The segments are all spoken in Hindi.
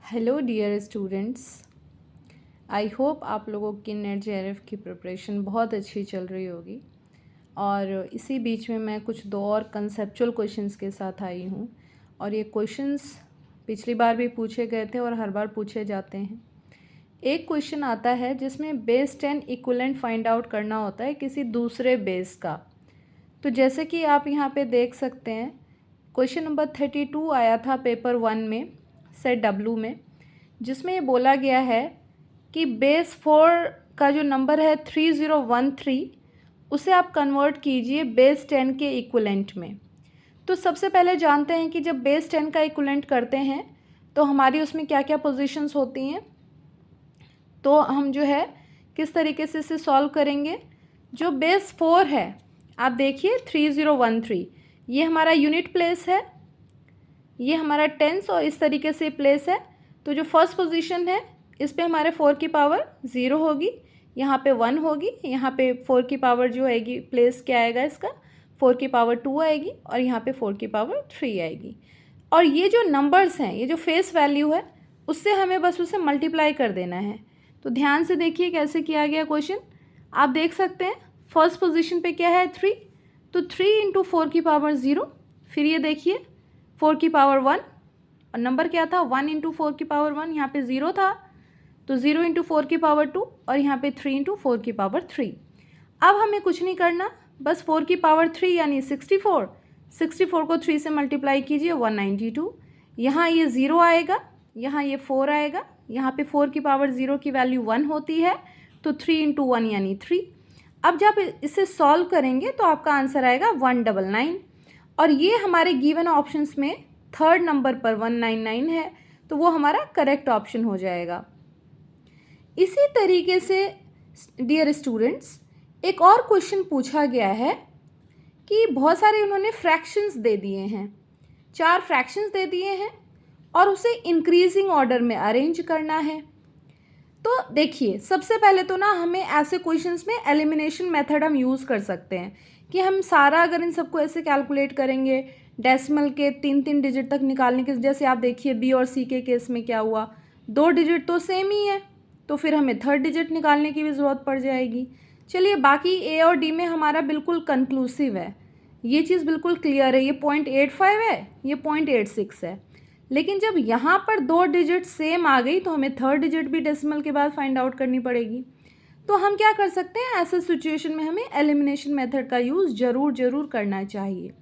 Hello dear students, I hope आप लोगों की नेट जेआरएफ की प्रिपरेशन बहुत अच्छी चल रही होगी। और इसी बीच में मैं कुछ दो और कंसेप्चुअल क्वेश्चंस के साथ आई हूँ। और ये क्वेश्चंस पिछली बार भी पूछे गए थे और हर बार पूछे जाते हैं। एक क्वेश्चन आता है जिसमें बेस 10 इक्विवेलेंट फाइंड आउट करना होता है किसी दूसरे बेस का। तो जैसे कि आप यहाँ पे देख सकते हैं, क्वेश्चन नंबर 32 आया था पेपर 1 में सेट W में, जिसमें ये बोला गया है कि बेस 4 का जो नंबर है 3013 उसे आप कन्वर्ट कीजिए बेस 10 के इक्विवेलेंट में। तो सबसे पहले जानते हैं कि जब बेस 10 का इक्विवेलेंट करते हैं तो हमारी उसमें क्या क्या पोजीशंस होती हैं। तो हम जो है किस तरीके से इसे सॉल्व करेंगे। जो बेस 4 है, आप देखिए 3013, ये हमारा यूनिट प्लेस है, ये हमारा टेंस और इस तरीके से प्लेस है। तो जो फर्स्ट पोजीशन है इस पे हमारे 4 की पावर 0 होगी, यहाँ पे 1 होगी, यहाँ पे 4 की पावर जो आएगी प्लेस क्या आएगा इसका 4 की पावर 2 आएगी और यहाँ पे 4 की पावर 3 आएगी। और ये जो नंबर्स हैं, ये जो फेस वैल्यू है उससे हमें बस उसे मल्टीप्लाई कर देना है। तो ध्यान से देखिए कैसे किया गया क्वेश्चन। आप देख सकते हैं फर्स्ट पोजीशन पे क्या है 3, तो 3 इंटू 4 की पावर 0, फिर ये देखिए 4 की पावर 1 और नंबर क्या था 1 इंटू 4 की पावर 1, यहाँ पे 0 था तो 0 इंटू 4 की पावर 2 और यहाँ पे 3 इंटू 4 की पावर 3। अब हमें कुछ नहीं करना, बस 4 की पावर 3 यानी 64 को 3 से मल्टीप्लाई कीजिए 192। यहाँ ये 0 आएगा, यहाँ ये 4 आएगा, यहाँ पे 4 की पावर 0 की वैल्यू 1 होती है तो 3 इंटू 1 यानी 3। अब जब इसे सॉल्व करेंगे तो आपका आंसर आएगा 199 और ये हमारे गिवन ऑप्शंस में थर्ड नंबर पर 199 है, तो वो हमारा करेक्ट ऑप्शन हो जाएगा। इसी तरीके से डियर स्टूडेंट्स एक और क्वेश्चन पूछा गया है कि बहुत सारे उन्होंने फ्रैक्शंस दे दिए हैं, 4 फ्रैक्शंस दे दिए हैं और उसे इंक्रीजिंग ऑर्डर में अरेंज करना है। तो देखिए सबसे पहले तो ना हमें ऐसे क्वेश्चंस में एलिमिनेशन मेथड हम यूज़ कर सकते हैं कि हम सारा अगर इन सबको ऐसे कैलकुलेट करेंगे डेसिमल के 3-3 डिजिट तक निकालने के, जैसे आप देखिए बी और सी के केस में क्या हुआ, 2 डिजिट तो सेम ही है तो फिर हमें थर्ड डिजिट निकालने की भी ज़रूरत पड़ जाएगी। चलिए बाकी ए और डी में हमारा बिल्कुल कंक्लूसिव है, ये चीज़ बिल्कुल क्लियर है, ये 0.85 है, ये 0.86 है। लेकिन जब यहाँ पर 2 डिजिट सेम आ गई तो हमें थर्ड डिजिट भी डेसिमल के बाद फाइंड आउट करनी पड़ेगी। तो हम क्या कर सकते हैं, ऐसे सिचुएशन में हमें एलिमिनेशन मेथड का यूज़ ज़रूर करना चाहिए।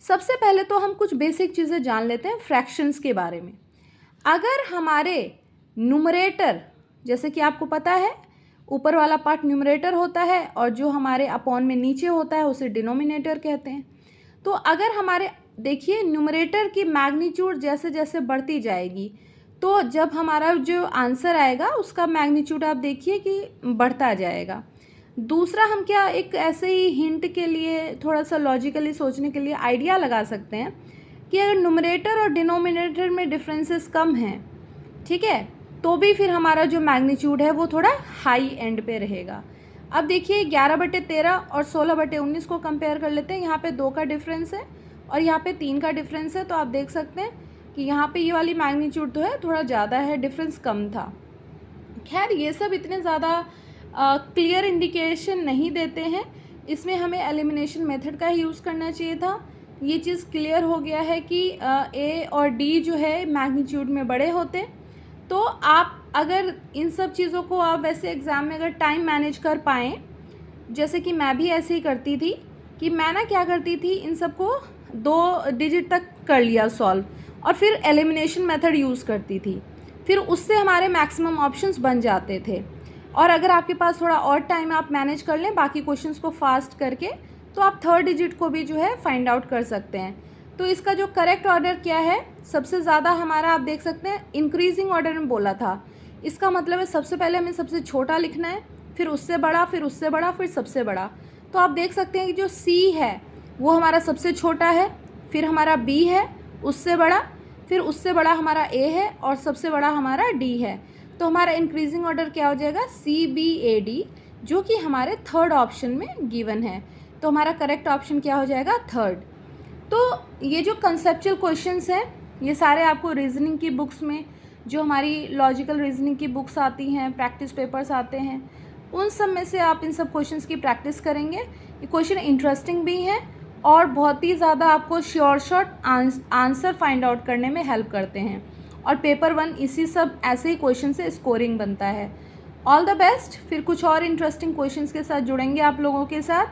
सबसे पहले तो हम कुछ बेसिक चीज़ें जान लेते हैं फ्रैक्शंस के बारे में। अगर हमारे न्यूमरेटर, जैसे कि आपको पता है ऊपर वाला पार्ट न्यूमरेटर होता है और जो हमारे अपॉन में नीचे होता है उसे डिनोमिनेटर कहते हैं। तो अगर हमारे देखिए न्यूमरेटर की मैग्नीट्यूड जैसे जैसे बढ़ती जाएगी तो जब हमारा जो आंसर आएगा उसका मैग्नीट्यूड आप देखिए कि बढ़ता जाएगा। दूसरा हम क्या एक ऐसे ही हिंट के लिए थोड़ा सा लॉजिकली सोचने के लिए आइडिया लगा सकते हैं कि अगर न्यूमरेटर और डिनोमिनेटर में डिफरेंसेस कम हैं, ठीक है, तो भी फिर हमारा जो मैग्नीट्यूड है वो थोड़ा हाई एंड पे रहेगा। अब देखिए 11/13 और 16/19 को कंपेयर कर लेते हैं। यहाँ पे 2 का डिफरेंस है और यहाँ पे 3 का डिफरेंस है, तो आप देख सकते हैं कि यहाँ पे ये वाली मैग्नीट्यूड तो है थोड़ा ज़्यादा है, डिफरेंस कम था। खैर ये सब इतने ज़्यादा क्लियर इंडिकेशन नहीं देते हैं, इसमें हमें एलिमिनेशन मेथड का ही यूज़ करना चाहिए था। ये चीज़ क्लियर हो गया है कि ए और डी जो है मैग्नीट्यूड में बड़े होते। तो आप अगर इन सब चीज़ों को आप वैसे एग्ज़ाम में अगर टाइम मैनेज कर पाएँ, जैसे कि मैं भी ऐसे ही करती थी कि मैं ना क्या करती थी इन सबको 2 डिजिट तक कर लिया सॉल्व और फिर एलिमिनेशन मेथड यूज़ करती थी, फिर उससे हमारे मैक्सिमम ऑप्शंस बन जाते थे। और अगर आपके पास थोड़ा और टाइम आप मैनेज कर लें बाकी क्वेश्चंस को फास्ट करके, तो आप थर्ड डिजिट को भी जो है फाइंड आउट कर सकते हैं। तो इसका जो करेक्ट ऑर्डर क्या है, सबसे ज़्यादा हमारा आप देख सकते हैं इंक्रीजिंग ऑर्डर में बोला था, इसका मतलब है सबसे पहले हमें सबसे छोटा लिखना है, फिर उससे बड़ा, फिर उससे बड़ा, फिर सबसे बड़ा। तो आप देख सकते हैं कि जो सी है वो हमारा सबसे छोटा है, फिर हमारा बी है उससे बड़ा, फिर उससे बड़ा हमारा ए है और सबसे बड़ा हमारा डी है। तो हमारा इंक्रीजिंग ऑर्डर क्या हो जाएगा CBAD, जो कि हमारे थर्ड ऑप्शन में गिवन है। तो हमारा करेक्ट ऑप्शन क्या हो जाएगा थर्ड। तो ये जो कंसेप्चुअल क्वेश्चंस हैं ये सारे आपको रीजनिंग की बुक्स में, जो हमारी लॉजिकल रीजनिंग की बुक्स आती हैं, प्रैक्टिस पेपर्स आते हैं, उन सब में से आप इन सब क्वेश्चंस की प्रैक्टिस करेंगे। ये क्वेश्चन इंटरेस्टिंग भी हैं और बहुत ही ज़्यादा आपको sure shot answer find out करने में हेल्प करते हैं। और पेपर 1 इसी सब ऐसे ही क्वेश्चन से स्कोरिंग बनता है। All the best. फिर कुछ और इंटरेस्टिंग क्वेश्चंस के साथ जुड़ेंगे आप लोगों के साथ।